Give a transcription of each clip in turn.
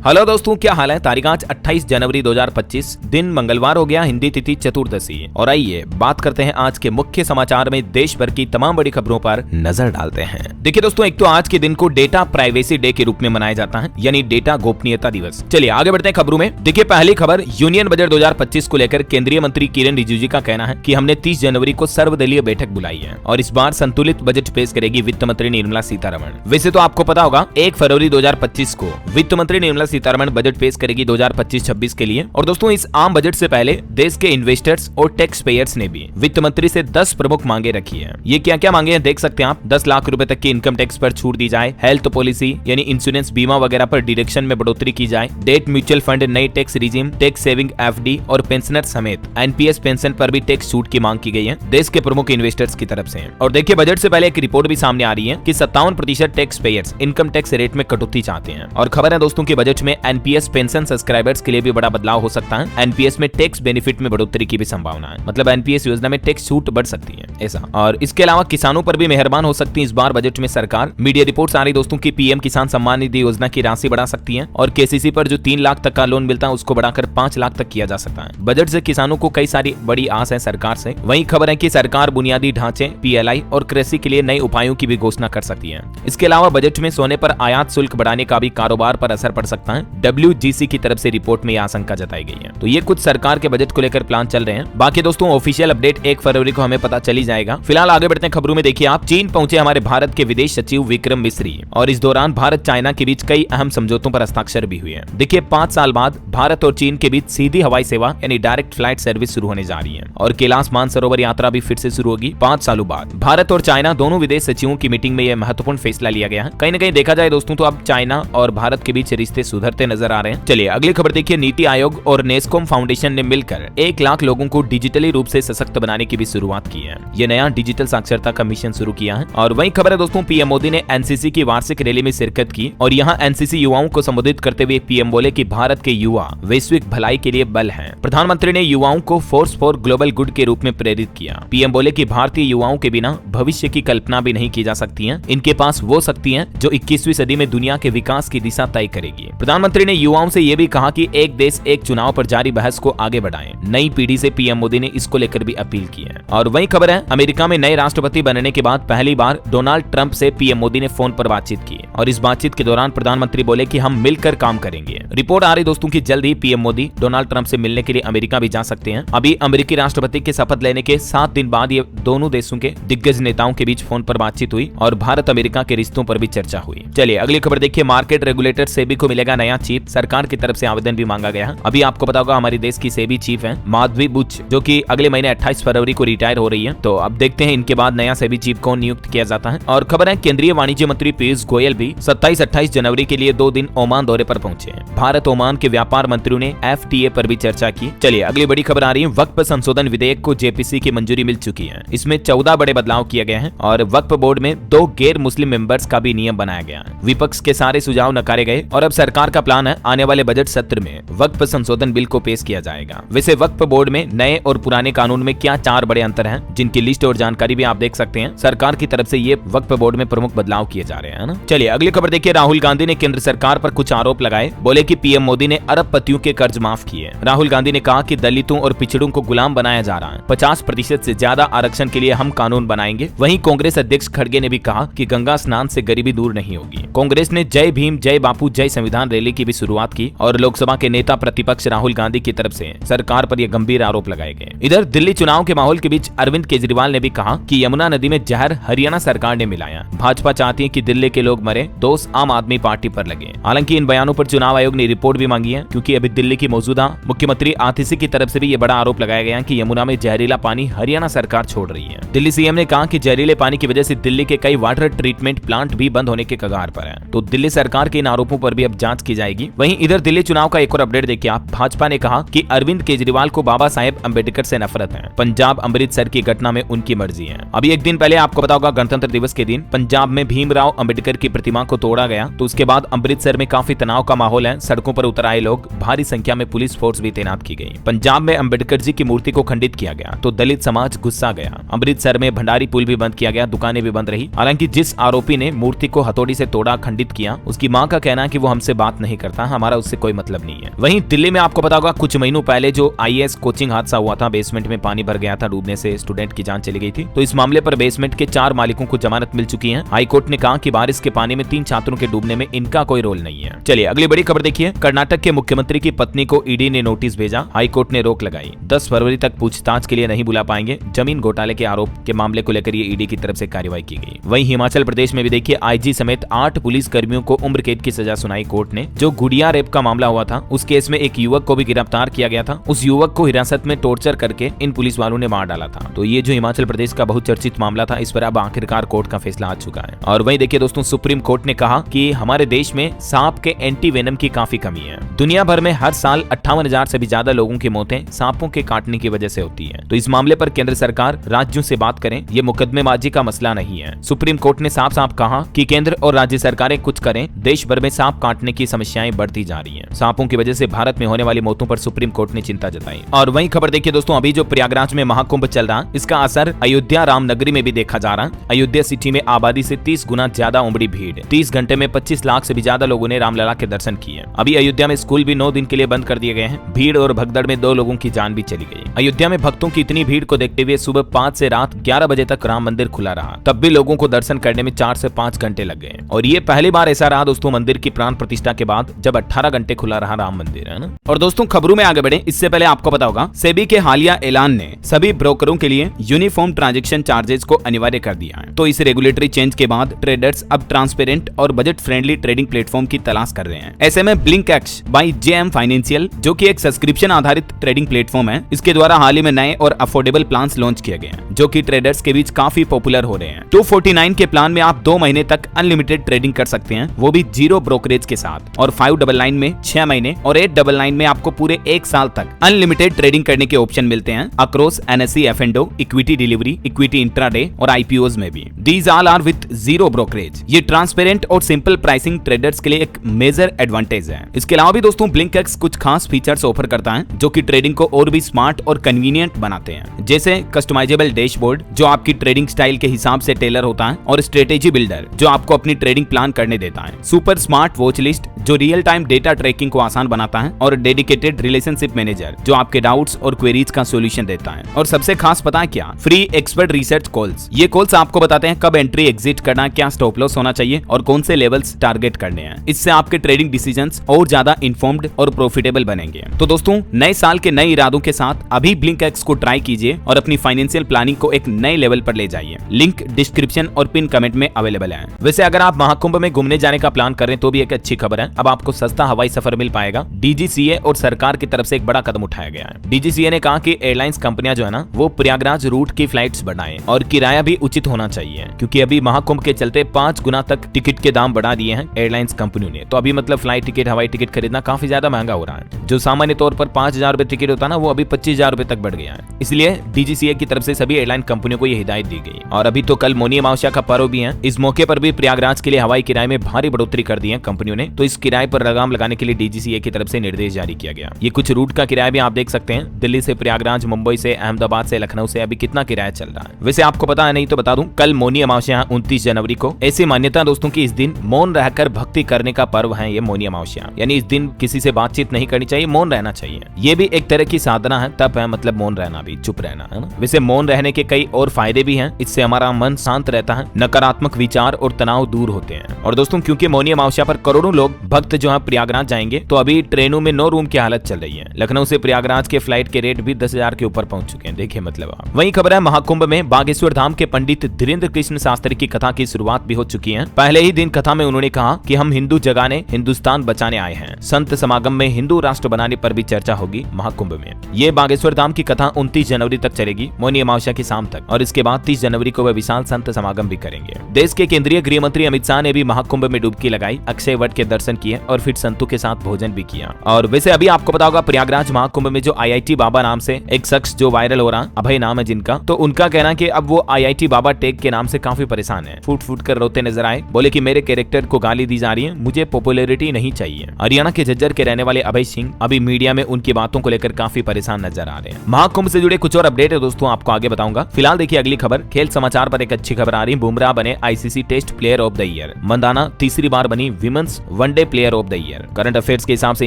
Hello दोस्तों, क्या हाल है। तारीख आज 28 जनवरी 2025, दिन मंगलवार हो गया, हिंदी तिथि चतुर्दशी। और आइए बात करते हैं आज के मुख्य समाचार में देश भर की तमाम बड़ी खबरों पर नजर डालते हैं। देखिए दोस्तों, एक तो आज के दिन को डेटा प्राइवेसी डे के रूप में मनाया जाता है, यानी डेटा गोपनीयता दिवस। चलिए आगे बढ़ते हैं खबरों में। देखिए पहली खबर, यूनियन बजट 2025 को लेकर केंद्रीय मंत्री किरेन रिजिजू का कहना है कि हमने 30 जनवरी को सर्वदलीय बैठक बुलाई है और इस बार संतुलित बजट पेश करेगी वित्त मंत्री निर्मला सीतारमण। वैसे तो आपको पता होगा 1 फरवरी 2025 को वित्त मंत्री निर्मला सीतारमण बजट पेश करेगी 2025-26 के लिए। और दोस्तों, इस आम बजट से पहले देश के इन्वेस्टर्स और टैक्स पेयर्स ने भी वित्त मंत्री से 10 प्रमुख मांगे रखी है। ये क्या क्या मांगे हैं देख सकते हैं आप। 10 लाख रुपए तक की इनकम टैक्स पर छूट दी जाए, हेल्थ पॉलिसी यानी इंश्योरेंस बीमा वगैरह पर डिडक्शन में बढ़ोतरी की जाए, डेट म्यूचुअल फंड नई tax regime, tax saving FD और पेंशनर समेत एनपीएस पेंशन पर भी टैक्स छूट की मांग की गई है देश के प्रमुख इन्वेस्टर्स की तरफ से। और देखिए बजट से पहले एक रिपोर्ट भी सामने आ रही है कि 57% tax payers income tax rate में कटौती चाहते हैं। और खबर है दोस्तों की बजट में एनपीएस पेंशन सब्सक्राइबर्स के लिए भी बड़ा बदलाव हो सकता है। एनपीएस में टैक्स बेनिफिट में बढ़ोतरी की भी संभावना है, मतलब एनपीएस योजना में टैक्स छूट बढ़ सकती है ऐसा। और इसके अलावा किसानों पर भी मेहरबान हो सकती है इस बार बजट में सरकार। मीडिया रिपोर्ट्स आ रही दोस्तों की पीएम किसान सम्मान निधि योजना की राशि बढ़ा सकती है और केसीसी पर जो 3 लाख तक का लोन मिलता है उसको बढ़ाकर 5 लाख तक किया जा सकता है। बजट से किसानों को कई सारी बड़ी आस है सरकार से। वहीं खबर है कि सरकार बुनियादी ढांचे, पीएलआई और कृषि के लिए नए उपायों की भी घोषणा कर सकती है। इसके अलावा बजट में सोने पर आयात शुल्क बढ़ाने का भी कारोबार पर असर पड़ सकता है। डब्ल्यूजीसी की तरफ से रिपोर्ट में आशंका जताई गई है। तो ये कुछ सरकार के बजट को लेकर प्लान चल रहे हैं। बाकी दोस्तों ऑफिशियल अपडेट 1 फरवरी को हमें पता चली जाएगा। फिलहाल आगे बढ़ते हैं खबरों में। देखिए आप, चीन पहुंचे हमारे भारत के विदेश सचिव विक्रम मिस्री और इस दौरान भारत चाइना के बीच कई अहम समझौतों पर हस्ताक्षर भी हुए हैं। देखिए 5 साल बाद भारत और चीन के बीच सीधी हवाई सेवा यानी डायरेक्ट फ्लाइट सर्विस शुरू होने जा रही है और कैलाश मानसरोवर यात्रा भी फिर से शुरू होगी 5 सालों बाद। भारत और चाइना दोनों विदेश सचिवों की मीटिंग में यह महत्वपूर्ण फैसला लिया गया है। कहीं न कहीं देखा जाए दोस्तों तो अब चाइना और भारत के बीच रिश्ते सुधरते नजर आ रहे हैं। चलिए अगली खबर देखिए, नीति आयोग और नेस्कॉम फाउंडेशन ने मिलकर 1 लाख लोगों को डिजिटली रूप से सशक्त बनाने की भी शुरुआत की है। ये नया डिजिटल साक्षरता का मिशन शुरू किया है। और वहीं खबर है दोस्तों, पीएम मोदी ने एनसीसी की वार्षिक रैली में शिरकत की और यहाँ एनसीसी युवाओं को संबोधित करते हुए पीएम बोले कि भारत के युवा वैश्विक भलाई के लिए बल हैं। प्रधानमंत्री ने युवाओं को फोर्स फॉर ग्लोबल गुड के रूप में प्रेरित किया। पीएम बोले कि भारतीय युवाओं के बिना भविष्य की कल्पना भी नहीं की जा सकती है। इनके पास वो शक्ति है जो 21वीं सदी में दुनिया के विकास की दिशा तय करेगी। प्रधानमंत्री ने युवाओं से यह भी कहा कि एक देश एक चुनाव पर जारी बहस को आगे बढ़ाएं। नई पीढ़ी से पीएम मोदी ने इसको लेकर भी अपील की है। और वही खबर है, अमेरिका में नए राष्ट्रपति बनने के बाद पहली बार डोनाल्ड ट्रंप से पीएम मोदी ने फोन पर बातचीत की और इस बातचीत के दौरान प्रधानमंत्री बोले कि हम मिलकर काम करेंगे। रिपोर्ट आ रही दोस्तों की जल्द ही पीएम मोदी डोनाल्ड ट्रंप से मिलने के लिए अमेरिका भी जा सकते हैं। अभी अमेरिकी राष्ट्रपति के शपथ लेने के 7 दिन बाद ये दोनों देशों के दिग्गज नेताओं के बीच फोन पर बातचीत हुई और भारत अमेरिका के रिश्तों पर भी चर्चा हुई। चलिए अगली खबर देखिए, मार्केट रेगुलेटर सेबी को मिलेगा नया चीफ। सरकार की तरफ से आवेदन भी मांगा गया है। अभी आपको पता होगा हमारे देश की सेबी चीफ है माधवी बुच, जो कि अगले महीने 28 फरवरी को रिटायर हो रही है। तो अब देखते हैं इनके बाद नया सेबी चीफ कौन नियुक्त किया जाता है। और खबर है, केंद्रीय वाणिज्य मंत्री पीयूष गोयल भी 27-28 जनवरी के लिए 2 दिन ओमान दौरे पर पहुंचे। भारत ओमान के व्यापार मंत्रियों ने एफटीए पर भी चर्चा की। चलिए अगली बड़ी खबर आ रही है, वक्फ संशोधन विधेयक को जेपीसी की मंजूरी मिल चुकी है। इसमें 14 बड़े बदलाव किए गए हैं और वक्फ बोर्ड में 2 गैर मुस्लिम मेंबर्स का भी नियम बनाया गया है। विपक्ष के सारे सुझाव नकारे गए और अब सरकार का प्लान है आने वाले बजट सत्र में वक्फ संशोधन बिल को पेश किया जाएगा। वैसे वक्फ बोर्ड में नए और पुराने कानून में क्या 4 बड़े अंतर हैं, जिनकी लिस्ट और जानकारी भी आप देख सकते हैं। सरकार की तरफ से ये वक्फ बोर्ड में प्रमुख बदलाव किए जा रहे हैं ना। चलिए अगली खबर देखिए, राहुल गांधी ने केंद्र सरकार पर कुछ आरोप लगाए। बोले कि पीएम मोदी ने अरबपतियों के कर्ज माफ किए। राहुल गांधी ने कहा कि दलितों और पिछड़ों को गुलाम बनाया जा रहा है। 50% से ज्यादा आरक्षण के लिए हम कानून बनाएंगे। वहीं कांग्रेस अध्यक्ष खड़गे ने भी कहा कि गंगा स्नान से गरीबी दूर नहीं होगी। कांग्रेस ने जय भीम जय बापू जय संविधान रैली की भी शुरुआत की और लोकसभा के नेता प्रतिपक्ष राहुल गांधी की तरफ से सरकार पर यह गंभीर आरोप लगाए गए। इधर दिल्ली चुनाव के माहौल के बीच अरविंद केजरीवाल ने भी कहा कि यमुना नदी में जहर हरियाणा सरकार ने मिलाया। भाजपा चाहती है कि दिल्ली के लोग मरे, दोष आम आदमी पार्टी पर लगे। हालांकि इन बयानों पर चुनाव आयोग ने रिपोर्ट भी मांगी है, क्योंकि अभी दिल्ली की मौजूदा मुख्यमंत्री आतिशी की तरफ से भी ये बड़ा आरोप लगाया गया कि यमुना में जहरीला पानी हरियाणा सरकार छोड़ रही है। दिल्ली सीएम ने कहा कि जहरीले पानी की वजह से दिल्ली के कई वाटर ट्रीटमेंट प्लांट भी बंद होने के कगार पर है। तो दिल्ली सरकार के इन आरोपों पर भी अब जांच की जाएगी। वहीं इधर दिल्ली चुनाव का एक और अपडेट देखिए आप, भाजपा ने कहा कि अरविंद केजरीवाल को बाबा साहेब अम्बेडकर से नफरत है। पंजाब अमृतसर की घटना में उनकी मर्जी है। अभी एक दिन पहले आपको पता होगा गणतंत्र दिवस के दिन पंजाब में भीमराव अम्बेडकर की प्रतिमा को तोड़ा गया। तो उसके बाद अमृतसर में काफी तनाव का माहौल है। सड़कों पर उतर आए लोग, भारी संख्या में पुलिस फोर्स भी तैनात की गई। पंजाब में अम्बेडकर जी की मूर्ति को खंडित किया गया तो दलित समाज गुस्सा गया। अमृतसर में भंडारी पुल भी बंद किया गया, दुकानें भी बंद रही। हालांकि जिस आरोपी ने मूर्ति को हथौड़ी से तोड़ा, खंडित किया, उसकी मां का कहना है कि वो हमसे बात बात नहीं करता, हमारा उससे कोई मतलब नहीं है। वहीं दिल्ली में आपको पता होगा कुछ महीनों पहले जो IAS कोचिंग हादसा हुआ था, बेसमेंट में पानी भर गया था, डूबने से स्टूडेंट की जान चली गई थी। तो इस मामले पर बेसमेंट के 4 मालिकों को जमानत मिल चुकी है। हाईकोर्ट ने कहा कि बारिश के पानी में 3 छात्रों के डूबने में इनका कोई रोल नहीं है। चलिए अगली बड़ी खबर देखिए। कर्नाटक के मुख्यमंत्री की पत्नी को ईडी ने नोटिस भेजा, हाईकोर्ट ने रोक लगाई। 10 फरवरी तक पूछताछ के लिए नहीं बुला पाएंगे। जमीन घोटाले के आरोप के मामले को लेकर ये ईडी की तरफ से कार्रवाई की गई। वहीं हिमाचल प्रदेश में भी देखिए IG समेत 8 पुलिस कर्मियों को उम्र कैद की सजा सुनाई कोर्ट ने। जो गुड़िया रेप का मामला हुआ था उस केस में एक युवक को भी गिरफ्तार किया गया था। उस युवक को हिरासत में टॉर्चर करके इन पुलिस वालों ने मार डाला था। तो ये जो हिमाचल प्रदेश का बहुचर्चित मामला था, इस पर अब आखिरकार कोर्ट का फैसला आ चुका है। और वहीं देखिए दोस्तों, सुप्रीम कोर्ट ने कहा कि हमारे देश में सांप के एंटी वेनम की काफी कमी है। दुनिया भर में हर साल 58,000 से भी ज्यादा लोगों की मौतें सांपों के काटने की वजह से होती है। तो इस मामले पर केंद्र सरकार राज्यों से बात करें, ये मुकदमेबाजी का मसला नहीं है। सुप्रीम कोर्ट ने साफ साफ कहा कि केंद्र और राज्य सरकारें कुछ करें, देश भर में सांप काटने की समस्याएं बढ़ती जा रही हैं। सांपों की वजह से भारत में होने वाली मौतों पर सुप्रीम कोर्ट ने चिंता जताई। और वहीं खबर देखिए दोस्तों, अभी जो प्रयागराज में महाकुंभ चल रहा, इसका असर अयोध्या रामनगरी में भी देखा जा रहा। अयोध्या सिटी में आबादी से 30 गुना ज्यादा उमड़ी भीड़। 30 घंटे में 25 लाख से भी ज्यादा लोगों ने रामलला के दर्शन किए। अभी अयोध्या में स्कूल भी 9 दिन के लिए बंद कर दिए गए हैं। भीड़ और भगदड़ में 2 लोगों की जान भी चली गई। अयोध्या में भक्तों की इतनी भीड़ को देखते हुए सुबह 5 से रात 11 बजे तक राम मंदिर खुला रहा। तब भी लोगों को दर्शन करने में 4 से 5 घंटे लग गए। और ये पहली बार ऐसा रहा दोस्तों मंदिर की प्राण प्रतिष्ठा के बाद, जब 18 घंटे खुला रहा राम मंदिर, है ना। और दोस्तों खबरों में आगे बढ़े इससे पहले आपको पता होगा, सेबी के हालिया ऐलान ने सभी ब्रोकरों के लिए यूनिफॉर्म ट्रांजैक्शन चार्जेस को अनिवार्य कर दिया है। तो इस रेगुलेटरी चेंज के बाद ट्रेडर्स अब ट्रांसपेरेंट और बजट फ्रेंडली ट्रेडिंग प्लेटफॉर्म की तलाश कर रहे हैं। ऐसे में BlinkX बाय JM फाइनेंशियल, जो कि एक सब्सक्रिप्शन आधारित ट्रेडिंग प्लेटफॉर्म है, इसके द्वारा हाल ही में नए और अफोर्डेबल प्लान्स लॉन्च किए गए हैं, जो कि ट्रेडर्स के बीच काफी पॉपुलर हो रहे हैं। 249 के प्लान में आप 2 महीने तक अनलिमिटेड ट्रेडिंग कर सकते हैं, वो भी 0 ब्रोकरेज के साथ। और 599 में 6 महीने और 899 में आपको पूरे 1 साल तक अनलिमिटेड ट्रेडिंग करने के ऑप्शन मिलते हैं across NSE F&O, equity delivery, equity intraday और IPOs में भी। These all are with 0 brokerage. ये ट्रांसपेरेंट और सिंपल प्राइसिंग ट्रेडर्स के लिए एक मेजर एडवांटेज है। इसके अलावा भी दोस्तों BlinkX कुछ खास फीचर्स ऑफर करता है, जो कि ट्रेडिंग को और भी स्मार्ट और कन्वीनियंट बनाते हैं। जैसे कस्टमाइजेबल डैशबोर्ड, जो आपकी ट्रेडिंग स्टाइल के हिसाब से टेलर होता है, और स्ट्रेटेजी बिल्डर, जो आपको अपनी ट्रेडिंग प्लान करने देता है। सुपर स्मार्ट वॉच लिस्ट, जो रियल टाइम डेटा ट्रैकिंग को आसान बनाता है, और डेडिकेटेड रिलेशनशिप मैनेजर, जो आपके डाउट्स और क्वेरीज का सॉल्यूशन देता है। और सबसे खास पता है क्या, फ्री एक्सपर्ट रिसर्च कॉल्स। ये कॉल्स आपको बताते हैं कब एंट्री एग्जिट करना, क्या स्टॉप लॉस होना चाहिए और कौन से लेवल्स टारगेट करने हैं। इससे आपके ट्रेडिंग डिसीजंस और ज्यादा इन्फॉर्म्ड और प्रॉफिटेबल बनेंगे। तो दोस्तों नए साल के नए इरादों के साथ अभी BlinkX को ट्राई कीजिए और अपनी फाइनेंशियल प्लानिंग को एक नए लेवल पर ले जाइए। लिंक डिस्क्रिप्शन और पिन कमेंट में अवेलेबल है। वैसे अगर आप महाकुंभ में घूमने जाने का प्लान कर रहे हैं तो भी एक अच्छी खबर है, अब आपको सस्ता हवाई सफर मिल पाएगा। DGCA और सरकार की तरफ से एक बड़ा कदम उठाया गया है। DGCA ने कहा कि एयरलाइंस कंपनियां जो है ना, वो प्रयागराज रूट की फ्लाइट्स बढ़ाएं और किराया भी उचित होना चाहिए, क्योंकि अभी महाकुंभ के चलते 5 गुना तक टिकट के दाम बढ़ा दिए हैं एयरलाइंस कंपनियों ने। तो अभी मतलब फ्लाइट टिकट, हवाई टिकट खरीदना काफी ज्यादा महंगा हो रहा है। जो सामान्य तौर पर 5,000 रुपए टिकट होता है ना, वो अभी 25,000 रुपए तक बढ़ गया है। इसलिए DGCA की तरफ से सभी एयरलाइन कंपनियों को ये हिदायत दी गई। और अभी तो कल मौनी अमावस्या का पर्व भी है, इस मौके पर भी प्रयागराज के लिए हवाई किराए में भारी बढ़ोतरी कर दी है कंपनियों ने। तो इस किराए पर लगाम लगाने के लिए DGCA की तरफ से निर्देश जारी किया गया। ये कुछ रूट का किराया भी आप देख सकते हैं, दिल्ली से प्रयागराज, मुंबई से, अहमदाबाद से, लखनऊ से अभी कितना किराया चल रहा है। वैसे आपको पता है नहीं तो बता दूं, कल मौनी अमावस्या 29 जनवरी को। ऐसी मान्यता दोस्तों की इस दिन मौन रहकर भक्ति करने का पर्व है ये मौनी अमावस्या। यानी इस दिन किसी से बातचीत नहीं करनी चाहिए, मौन रहना चाहिए। ये भी एक तरह की साधना है, तप है, मतलब मौन रहना भी, चुप रहना, है ना। वैसे मौन रहने के कई और फायदे भी हैं। इससे हमारा मन शांत रहता है, नकारात्मक विचार और तनाव दूर होते हैं। और दोस्तों क्योंकि मौनी अमावस्या पर करोड़ों लोग भक्त जो है प्रयागराज जाएंगे, तो अभी ट्रेनों में 9 रूम की हालत चल रही है। लखनऊ से प्रयागराज के फ्लाइट के रेट भी 10,000 के ऊपर पहुंच चुके हैं, देखिए मतलब आप। वहीं खबर है महाकुंभ में बागेश्वर धाम के पंडित धीरेन्द्र कृष्ण शास्त्री की कथा की शुरुआत भी हो चुकी है। पहले ही दिन कथा में उन्होंने कहा कि हम हिंदू जगाने, हिंदुस्तान बचाने आए हैं। संत समागम में हिंदू राष्ट्र बनाने पर भी चर्चा होगी महाकुंभ में। ये बागेश्वर धाम की कथा 29 जनवरी तक चलेगी, मौनी अमावस्या की शाम तक, और इसके बाद 30 जनवरी को वह विशाल संत समागम भी करेंगे। देश के केंद्रीय गृह मंत्री अमित शाह ने भी महाकुंभ में डुबकी लगाई, अक्षय वट के दर्शन किए और फिर संतों के साथ भोजन भी किया। और वैसे अभी आपको पता होगा प्रयागराज महाकुंभ में जो IIT बाबा नाम से एक शख्स जो वायरल हो रहा, अभय नाम है जिनका, तो उनका कहना कि अब वो IIT बाबा टैग के नाम से काफी परेशान है। फूट फूट कर रोते नजर आए, बोले कि मेरे कैरेक्टर को गाली दी जा रही है, मुझे पॉपुलैरिटी नहीं चाहिए। हरियाणा के झज्जर के रहने वाले अभय सिंह अभी मीडिया में उनकी बातों को लेकर काफी परेशान नजर आ रहे हैं। महाकुंभ से जुड़े कुछ और अपडेट है दोस्तों, आपको आगे बताऊंगा। फिलहाल देखिए अगली खबर, खेल समाचार पर एक अच्छी खबर आ रही है। बुमराह बने ICC test player of the year. Mandhana तीसरी बार बनी women's one day one day player of the year. Current affairs के हिसाब से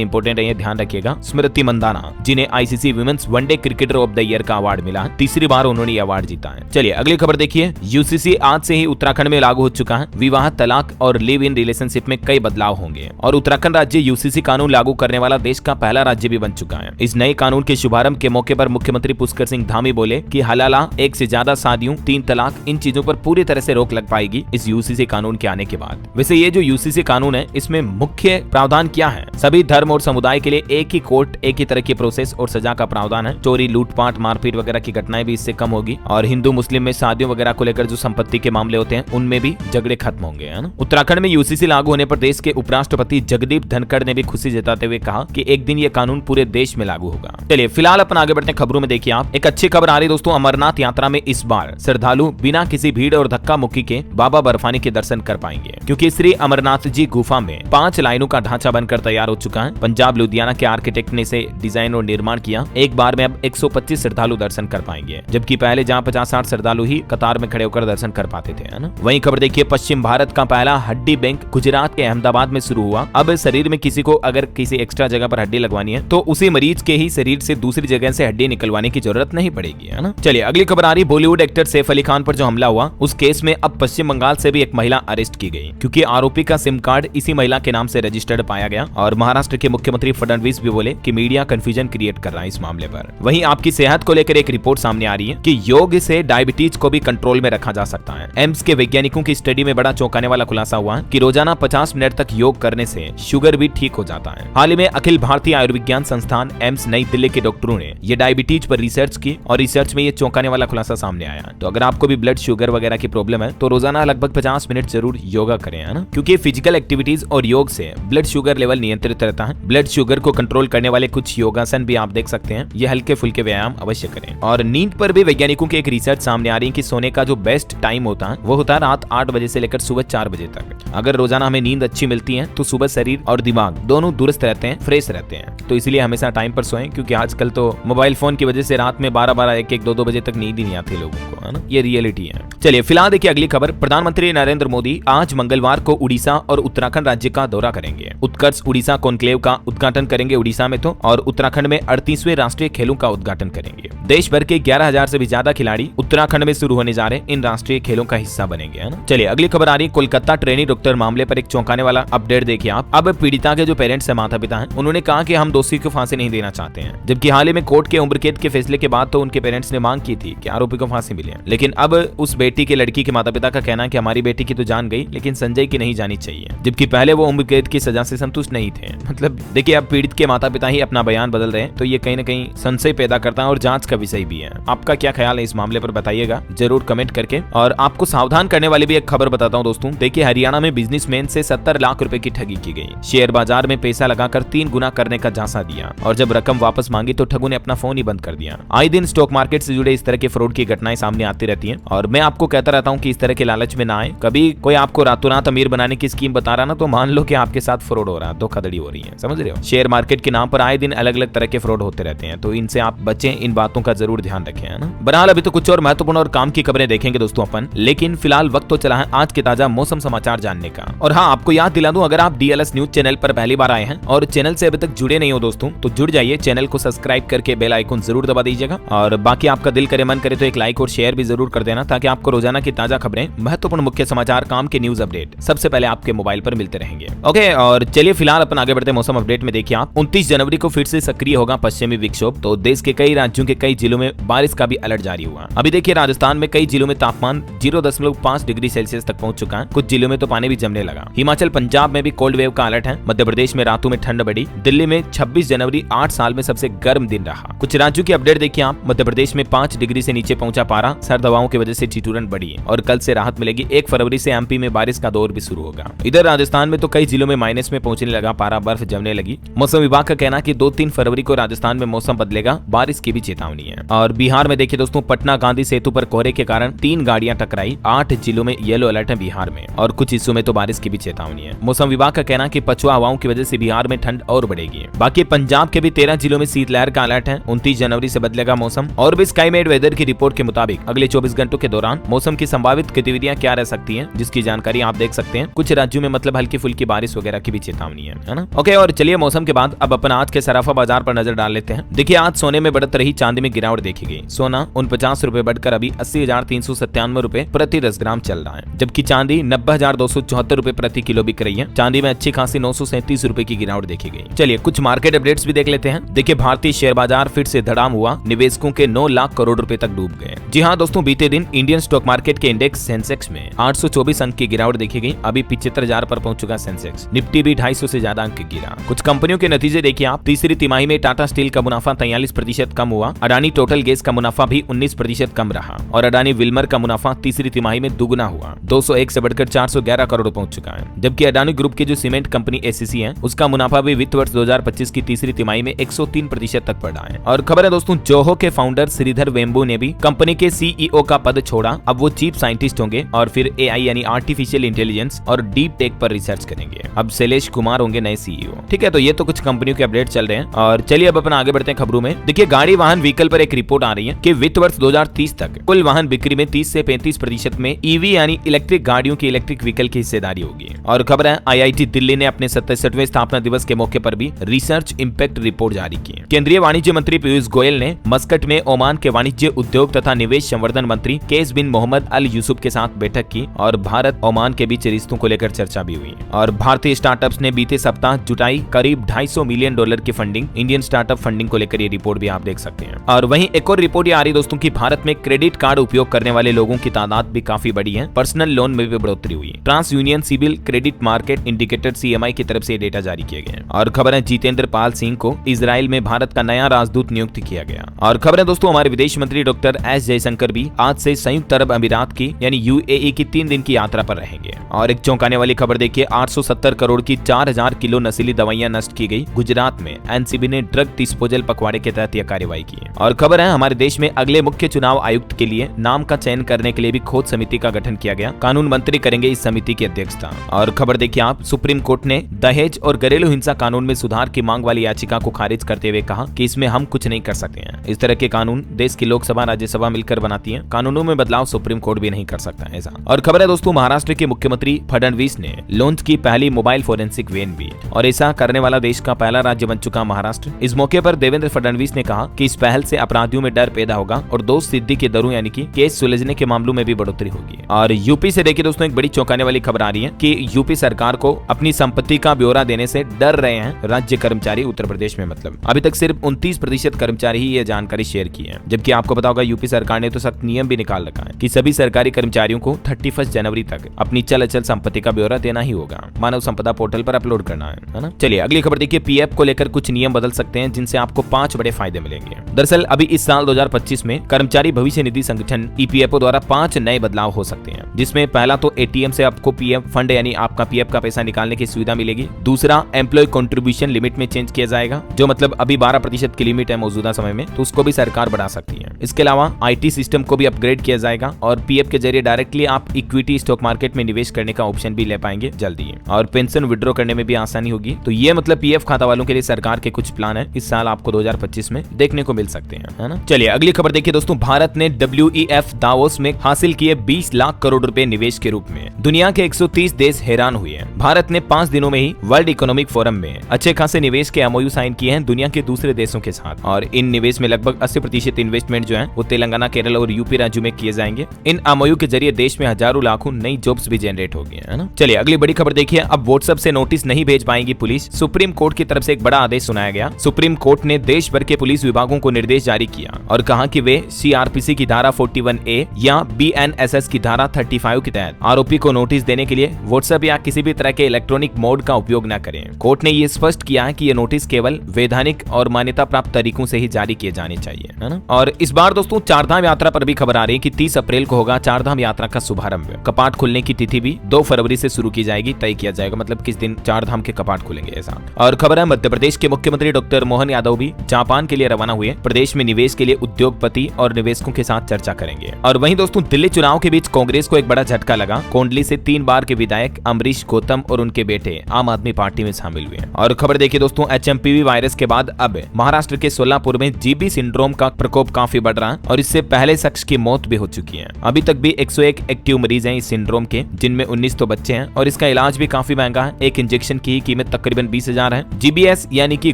इंपोर्टेंट है, ये ध्यान रखिएगा। स्मृति मंदाना, जिन्हें ICC women's one day cricketer of the year का अवार्ड मिला, तीसरी बार उन्होंने ये अवार्ड जीता है। चलिए अगली खबर देखिए। यूसीसी आज से ही उत्तराखंड में लागू हो चुका है। विवाह, तलाक और लिव इन रिलेशनशिप में कई बदलाव होंगे और उत्तराखंड राज्य यूसीसी कानून लागू करने वाला देश का पहला राज्य भी बन चुका है। इस नए कानून के शुभारंभ के मौके पर मुख्यमंत्री पुष्कर सिंह धामी बोले कि हलाला, एक से ज्यादा शादियों, 3 तलाक, इन चीजों पर पूरी तरह से रोक लग पाएगी इस यूसीसी कानून के आने के बाद। वैसे ये जो यूसीसी कानून है, इसमें मुख्य प्रावधान क्या है? सभी धर्म और समुदाय के लिए एक ही कोर्ट, एक ही तरह की प्रोसेस और सजा का प्रावधान है। चोरी, लूटपाट, मारपीट वगैरह की घटनाएं भी इससे कम होगी और हिंदू मुस्लिम में शादियों वगैरह को लेकर जो संपत्ति के मामले होते हैं उनमें भी झगड़े खत्म होंगे, है ना। उत्तराखंड में यूसीसी लागू होने पर देश के उपराष्ट्रपति जगदीप धनखड़ ने भी खुशी जताते हुए कहा कि एक दिन ये कानून पूरे देश में लागू होगा। चलिए फिलहाल अपन आगे बढ़ते हैं खबरों में। देखिए आप, एक अच्छी खबर आ रही दोस्तों। अमरनाथ यात्रा में इस बार श्रद्धालु बिना किसी भीड़ और धक्का मुक्की के बाबा बर्फानी के दर्शन कर पाएंगे, क्योंकि श्री अमरनाथ जी गुफा में 5 लाइनों का ढांचा बनकर तैयार हो चुका है। पंजाब लुधियाना के आर्किटेक्ट ने इसे डिजाइन और निर्माण किया। एक बार में अब 125 श्रद्धालु दर्शन कर पाएंगे, जबकि पहले जहां 50-60 श्रद्धालु ही कतार में खड़े होकर दर्शन कर पाते थे, है ना। वहीं खबर देखिए, पश्चिम भारत का पहला हड्डी बैंक गुजरात के अहमदाबाद में शुरू हुआ। अब शरीर में किसी को अगर किसी एक्स्ट्रा जगह पर हड्डी लगवानी है तो उसी मरीज के ही शरीर से दूसरी जगह से हड्डी निकलवाने की जरूरत नहीं पड़ेगी, है ना। चलिए अगली खबर आ रही। बॉलीवुड एक्टर सैफ अली खान पर जो हमला हुआ, उस केस में अब पश्चिम बंगाल से भी एक महिला अरेस्ट की गई, क्योंकि आरोपी का सिम कार्ड इसी महिला के नाम से रजिस्टर्ड पाया गया। और महाराष्ट्र के मुख्यमंत्री फडणवीस भी बोले कि मीडिया कंफ्यूजन क्रिएट कर रहा है इस मामले पर। वहीं आपकी सेहत को लेकर एक रिपोर्ट सामने आ रही है कि योग से डायबिटीज को भी कंट्रोल में रखा जा सकता है। एम्स के वैज्ञानिकों की स्टडी में बड़ा चौंकाने वाला खुलासा हुआ कि रोजाना 50 मिनट तक योग करने से शुगर भी ठीक हो जाता है। हाल ही में अखिल भारतीय आयुर्विज्ञान संस्थान एम्स नई दिल्ली के डॉक्टरों ने ये डायबिटीज पर रिसर्च की और रिसर्च में ये चौंकाने वाला खुलासा सामने आया। तो अगर आपको भी ब्लड शुगर वगैरह की प्रॉब्लम है तो रोजाना लगभग 50 मिनट जरूर योगा करें, है ना, क्योंकि फिजिकल एक्टिविटीज और योग से ब्लड शुगर लेवल नियंत्रित रहता है। ब्लड शुगर को कंट्रोल करने वाले कुछ योगासन भी आप देख सकते हैं। ये हल्के फुल्के व्यायाम अवश्य करें। और नींद पर भी वैज्ञानिकों की एक रिसर्च सामने आ रही है कि सोने का जो बेस्ट टाइम होता है वो होता है रात 8 बजे से लेकर सुबह 4 बजे तक। अगर रोजाना हमें नींद अच्छी मिलती है तो सुबह शरीर और दिमाग दोनों दुरुस्त रहते हैं, फ्रेश रहते हैं। तो इसलिए हमेशा टाइम पर सोएं, क्योंकि आजकल तो मोबाइल फोन की वजह से रात में 12-12, 1-1, 2-2 बजे तक नींद ही नहीं आती लोगों को, है ना। ये रियलिटी है। चलिए फिलहाल देखिए अगली खबर। प्रधानमंत्री नरेंद्र मोदी आज मंगलवार को उड़ीसा और उत्तराखंड राज्य का दौरा करेंगे। उत्कर्ष उड़ीसा कॉन्क्लेव का उद्घाटन करेंगे उड़ीसा में तो, और उत्तराखंड में 38वें राष्ट्रीय खेलों का उद्घाटन करेंगे। देश भर के 11,000 से भी ज्यादा खिलाड़ी उत्तराखंड में शुरू होने जा रहे इन राष्ट्रीय खेलों का हिस्सा बनेंगे, है ना। चलिए अगली खबर आ रही। कोलकाता ट्रेनी डॉक्टर मामले पर एक चौंकाने वाला अपडेट देखिए आप। अब पीड़िता के जो पेरेंट्स है, माता पिता हैं, उन्होंने कहा कि हम दोषी को फांसी नहीं देना चाहते हैं, जबकि हाल ही में कोर्ट के उम्र कैद के फैसले के बाद तो उनके पेरेंट्स ने मांग की थी कि आरोपी को फांसी मिले। लेकिन अब उस बेटी के लड़की के माता पिता का कहना है कि हमारी बेटी की तो जान गई, लेकिन संजय की नहीं जानी चाहिए, जबकि पहले वो उम्र कैद की सजा से संतुष्ट नहीं थे। मतलब देखिए, अब पीड़ित के माता पिता ही अपना बयान बदल रहे हैं, तो ये कहीं ना कहीं संशय पैदा करता है और जांच का विषय भी है। आपका क्या ख्याल है इस मामले पर, बताइएगा जरूर कमेंट करके। और आपको सावधान करने वाली भी एक खबर बताता हूं दोस्तों। देखिए, हरियाणा में बिजनेसमैन से 70 लाख रुपए की ठगी की गई। शेयर बाजार में पैसा लगाकर 3 गुना करने का झांसा दिया और जब रकम वापस मांगी तो ठगों ने अपना फोन ही बंद कर दिया। आए दिन स्टॉक मार्केट से जुड़े इस तरह के फ्रॉड की घटनाएं सामने आती रहती हैं और मैं आपको कहता रहता हूं कि इस तरह के लालच में ना आए। कभी कोई आपको रातों रात अमीर बनाने की स्कीम बता रहा ना, तो मान लो कि आपके साथ फ्रॉड हो रहा है, धोखाधड़ी हो रही है, समझ रहे हो। शेयर मार्केट के नाम पर आए दिन अलग अलग तरह के फ्रॉड होते रहते हैं, तो इनसे आप बचें, इन बातों का जरूर ध्यान रखें, है ना। बहरहाल अभी तो कुछ और महत्वपूर्ण और काम की खबरें देखेंगे दोस्तों अपन, लेकिन फिलहाल वक्त तो चला है आज के ताजा मौसम समाचार जानने का। और हाँ, आपको याद दिला दूं, अगर आप डीएलएस न्यूज चैनल पर पहली बार आए हैं और चैनल से अभी तक जुड़े नहीं हो दोस्तों, तो जुड़ जाइए, चैनल को सब्सक्राइब करके बेल आइकन जरूर दबा दीजिएगा। और बाकी आपका दिल करे मन करे तो एक लाइक और शेयर भी जरूर कर देना, ताकि आपको रोजाना की ताजा खबरें, महत्वपूर्ण मुख्य समाचार, काम के न्यूज अपडेट सबसे पहले आपके मोबाइल पर मिलते रहेंगे। ओके, और चलिए फिलहाल अपन आगे बढ़ते मौसम अपडेट में। देखिए आप, 29 जनवरी को फिर से सक्रिय होगा पश्चिमी विक्षोभ, तो देश के कई राज्यों के कई जिलों में बारिश का भी अलर्ट जारी हुआ। अभी देखिए, राजस्थान में कई जिलों में तापमान 0.5 डिग्री सेल्सियस तक पहुंच चुका है। कुछ जिलों में तो पानी भी जमने लगा। हिमाचल, पंजाब में भी कोल्ड वेव का अलर्ट है। मध्य प्रदेश में रातों में ठंड बढ़ी। दिल्ली में 26 जनवरी 8 साल में सबसे गर्म दिन रहा। कुछ राज्यों की अपडेट देखिए आप। मध्य प्रदेश में 5 डिग्री से नीचे पहुंचा पारा, सर्द हवाओं की वजह से ठिठुरन बढ़ी और कल से राहत मिलेगी। 1 फरवरी से एमपी में बारिश का दौर भी शुरू होगा। इधर राजस्थान में तो कई जिलों में माइनस में पहुंचने लगा पारा, बर्फ जमने लगी। मौसम विभाग का कहना कि 2-3 फरवरी को राजस्थान में मौसम बदलेगा, बारिश की भी चेतावनी है। और बिहार में देखिए दोस्तों, पटना गांधी सेतु पर कोहरे के कारण 3 गाड़ियां टकराई। 8 जिलों में येलो अलर्ट है बिहार में, और कुछ हिस्सों में तो बारिश की भी चेतावनी है। मौसम विभाग का कहना कि पछुआ हवाओं की वजह से बिहार में ठंड और बढ़ेगी। बाकी पंजाब के भी 13 जिलों में शीतलहर का अलर्ट है। 29 जनवरी से बदलेगा मौसम। और भी स्काईमेड वेदर की रिपोर्ट के मुताबिक अगले 24 घंटों के दौरान मौसम की संभावित गतिविधियां क्या रह सकती हैं, जिसकी जानकारी आप देख सकते हैं। कुछ राज्यों में मतलब हल्की फुल्की बारिश वगैरह की भी चेतावनी है ना। ओके, और चलिए मौसम के बाद अब अपन आज के सराफा बाजार पर नजर डाल लेते हैं। देखिए आज सोने में बढ़त रही, चांदी में गिरावट देखी गई। सोना 49 रुपए बढ़कर अभी 80,397 रुपए प्रति 10 ग्राम चल रहा है, जबकि चांदी 90,274 रुपए प्रति किलो बिक रही है। चांदी में अच्छी खासी 937 रुपए की गिरावट देखी गई। चलिए कुछ मार्केट अपडेट्स भी देख लेते हैं। देखिए भारतीय शेयर बाजार फिर से धड़ाम हुआ, निवेशकों के 9 लाख करोड़ रुपए तक डूब गए। जी हाँ दोस्तों, बीते दिन इंडियन स्टॉक मार्केट के इंडेक्स सेंसेक्स में 824 अंक की गिरावट देखी गई। अभी 75,000 पर पहुंच चुका सेंसेक्स। निफ्टी भी 250 से ज्यादा अंक गिरा। कुछ कंपनियों के नतीजे देखिए आप। तीसरी तिमाही में टाटा स्टील का मुनाफा 43% कम हुआ। अडानी टोटल गैस का मुनाफा भी 19% कम रहा और अडानी विल्मर का मुनाफा तीसरी तिमाही में दुगुना हुआ, 201 से बढ़कर 411 करोड़ पहुंच चुका है। जबकि अडानी ग्रुप के जो सीमेंट कंपनी एसीसी है, उसका मुनाफा भी वित्त वर्ष 2025 की तीसरी तिमाही में 103% तक बढ़ा है। और खबर है दोस्तों, जोहो के फाउंडर श्रीधर वेम्बू ने भी कंपनी के सीईओ का पद छोड़ा। अब वो चीफ साइंटिस्ट होंगे और फिर एआई यानी आर्टिफिशियल इंटेलिजेंस और डीप टेक पर रिसर्च करेंगे। अब शैलेश कुमार होंगे नए सीईओ। ठीक है, तो ये तो कुछ कंपनियों के अपडेट चल रहे हैं और चलिए अब अपन आगे बढ़ते हैं खबरों में। देखिए गाड़ी वाहन व्हीकल पर एक रिपोर्ट आ रही है कि वित्त वर्ष 2030 तक कुल वाहन बिक्री में 30 से 35% में ईवी यानी इलेक्ट्रिक गाड़ियों की इलेक्ट्रिक व्हीकल की हिस्सेदारी होगी। और खबर है आईआईटी दिल्ली ने अपने 67वें स्थापना दिवस के मौके पर भी रिसर्च इंपैक्ट रिपोर्ट जारी की। केंद्रीय वाणिज्य मंत्री पीयूष गोयल ने मस्कट में ओमान के वाणिज्य उद्योग तथा निवेश संवर्धन मंत्री केस बिन मोहम्मद अल यूसुफ के साथ बैठक की और भारत ओमान के बीच रिश्तों को लेकर चर्चा भी हुई। और भारतीय स्टार्टअप्स ने बीते सप्ताह जुटाई करीब $250 मिलियन की फंडिंग। इंडियन स्टार्टअप फंडिंग को लेकर ये रिपोर्ट भी आप देख सकते हैं। और वहीं एक और रिपोर्ट आ रही दोस्तों की भारत में क्रेडिट कार्ड उपयोग करने वाले लोगों की तादाद भी काफी बढ़ी है। पर्सनल लोन में भी बढ़ोतरी हुई। TransUnion civil credit market indicator CMI की तरफ से डेटा जारी किया गया। और खबर है जितेंद्र पाल सिंह को इजराइल में भारत का नया राजदूत नियुक्त किया गया। और खबर है दोस्तों, हमारे विदेश मंत्री डॉक्टर एस जयशंकर भी आज से संयुक्त अरब अमीरात की यानी UAE की 3 दिन की यात्रा पर रहेंगे। और एक चौंकाने वाली खबर देखिए, 870 करोड़ की 4000 किलो नशीली दवाइयां नष्ट की गई। गुजरात में एनसीबी ने ड्रग डिस्पोजल पखवाड़े के तहत यह कार्रवाई की। और खबर है हमारे देश में अगले मुख्य चुनाव आयुक्त के लिए नाम का चयन करने के लिए भी खोज समिति का गठन किया गया। कानून मंत्री करेंगे इस समिति की अध्यक्षता। और खबर देखिए आप, सुप्रीम कोर्ट ने दहेज और घरेलू हिंसा कानून में सुधार की मांग वाली याचिका को खारिज करते हुए कहा कि इसमें हम कुछ नहीं कर सकते हैं। इस तरह के कानून देश की लोकसभा राज्यसभा मिलकर बनाती है। कानूनों में बदलाव सुप्रीम कोर्ट भी नहीं कर सकता ऐसा। और खबर है दोस्तों, महाराष्ट्र के मुख्यमंत्री फडणवीस ने लॉन्च की पहली मोबाइल फोरेंसिक वैन भी। और ऐसा करने वाला देश का पहला राज्य बन चुका महाराष्ट्र। इस मौके पर देवेंद्र फडणवीस ने कहा कि इस पहल से अपराधियों में डर पैदा होगा और दोष सिद्धि के दरों यानी कि केस सुलझने के मामलों में भी बढ़ोतरी होगी। और यूपी से देखिए दोस्तों, एक बड़ी चौंकाने वाली खबर आ रही है कि यूपी सरकार को अपनी संपत्ति का ब्यौरा देने से डर रहे हैं राज्य कर्मचारी। उत्तर प्रदेश में मतलब अभी तक सिर्फ 29% कर्मचारी ही ये जानकारी शेयर की है। जबकि आपको पता होगा यूपी सरकार ने तो सख्त नियम भी निकाल रखा है कि सभी सरकारी कर्मचारियों को 31 जनवरी तक अपनी चल अचल संपत्ति का ब्यौरा देना ही होगा। मानव संपदा पोर्टल पर अपलोड करना है ना। चलिए अगली खबर देखिए, पीएफ को लेकर कुछ नियम बदल सकते हैं जिनसे आपको 5 बड़े फायदे मिलेंगे। दरअसल अभी इस साल 2025 में कर्मचारी भविष्य निधि संगठन EPFO द्वारा 5 नए बदलाव हो सकते हैं, जिसमें पहला तो ATM से आपको पीएफ फंड यानी आपका पीएफ का पैसा निकालने की सुविधा मिलेगी। दूसरा, एम्प्लॉय कंट्रीब्यूशन लिमिट में चेंज किया जाएगा, जो मतलब अभी 12% की लिमिट है मौजूदा समय में, तो उसको भी सरकार बढ़ा सकती है। इसके अलावा IT सिस्टम को भी अपग्रेड किया जाएगा और पीएफ के जरिए डायरेक्टली आप इक्विटी स्टॉक मार्केट में निवेश करने का ऑप्शन भी ले पाएंगे जल्दी। और पेंशन विड्रॉ करने में भी आसानी होगी। तो ये मतलब पीएफ खाता वालों के लिए सरकार के कुछ प्लान है, इस साल आपको 2025 में देखने को मिल सकते हैं, है ना। चलिए अगली खबर देखिए दोस्तों, भारत ने WEF दावोस में हासिल किए 20 लाख करोड़ रुपए निवेश के रूप में। दुनिया के 130 देश हैरान हुए। भारत ने 5 दिनों में ही वर्ल्ड इकोनॉमिक फोरम में अच्छे खासे निवेश के MOU साइन किए हैं दुनिया के दूसरे देशों के साथ। और इन निवेश में लगभग 80% इन्वेस्टमेंट जो है वो तेलंगाना, केरल और यूपी राज्यों में किए जाएंगे। इन MOU के जरिए देश में हजारों लाखों नई जॉब्स भी जनरेट हो गए, है ना। चलिए अगली बड़ी खबर देखिए, अब व्हाट्सएप से नोटिस नहीं भेज पाएंगी पुलिस। सुप्रीम कोर्ट की तरफ से एक बड़ा आदेश सुनाया गया। सुप्रीम कोर्ट ने देश भर के पुलिस विभागों को निर्देश जारी किया और कहा कि वे CRPC की धारा 41A या BNSS की धारा 35 के तहत आरोपी को नोटिस देने के लिए व्हाट्सएप या किसी भी तरह के इलेक्ट्रॉनिक मोड का उपयोग न करें। कोर्ट ने ये स्पष्ट किया है कि ये नोटिस केवल वैधानिक और मान्यता प्राप्त तरीकों से ही जारी किए जाने चाहिए, है ना। और इस बार दोस्तों चारधाम यात्रा पर भी खबर आ रही है कि 30 अप्रैल को होगा चारधाम यात्रा का शुभारंभ। कपाट खुलने की तिथि भी 2 फरवरी से शुरू की जाएगी, तय किया जाएगा मतलब किस दिन चारधाम के कपाट खुलेंगे ऐसा। और खबर है मध्य प्रदेश के मुख्यमंत्री डॉक्टर मोहन यादव भी जापान के लिए रवाना हुए। प्रदेश में निवेश के लिए उद्योगपति और निवेशकों के साथ चर्चा करेंगे। और वहीं दोस्तों दिल्ली चुनाव के बीच कांग्रेस को एक बड़ा झटका लगा। कोंडली से 3 बार के विधायक अमरीश गौतम और उनके बेटे आम आदमी पार्टी में शामिल हुए। और खबर देखिए दोस्तों, HMPV वायरस के बाद अब महाराष्ट्र के सोलापुर में GB सिंड्रोम का प्रकोप काफी बढ़ रहा है और इससे पहले शख्स की मौत भी हो चुकी है। अभी तक भी 101 एक्टिव मरीज हैं इस सिंड्रोम के, जिनमें 19 तो बच्चे हैं और इसका इलाज भी काफी काफी महंगा है। एक इंजेक्शन की कीमत तकरीबन 20,000 है। GBS यानी कि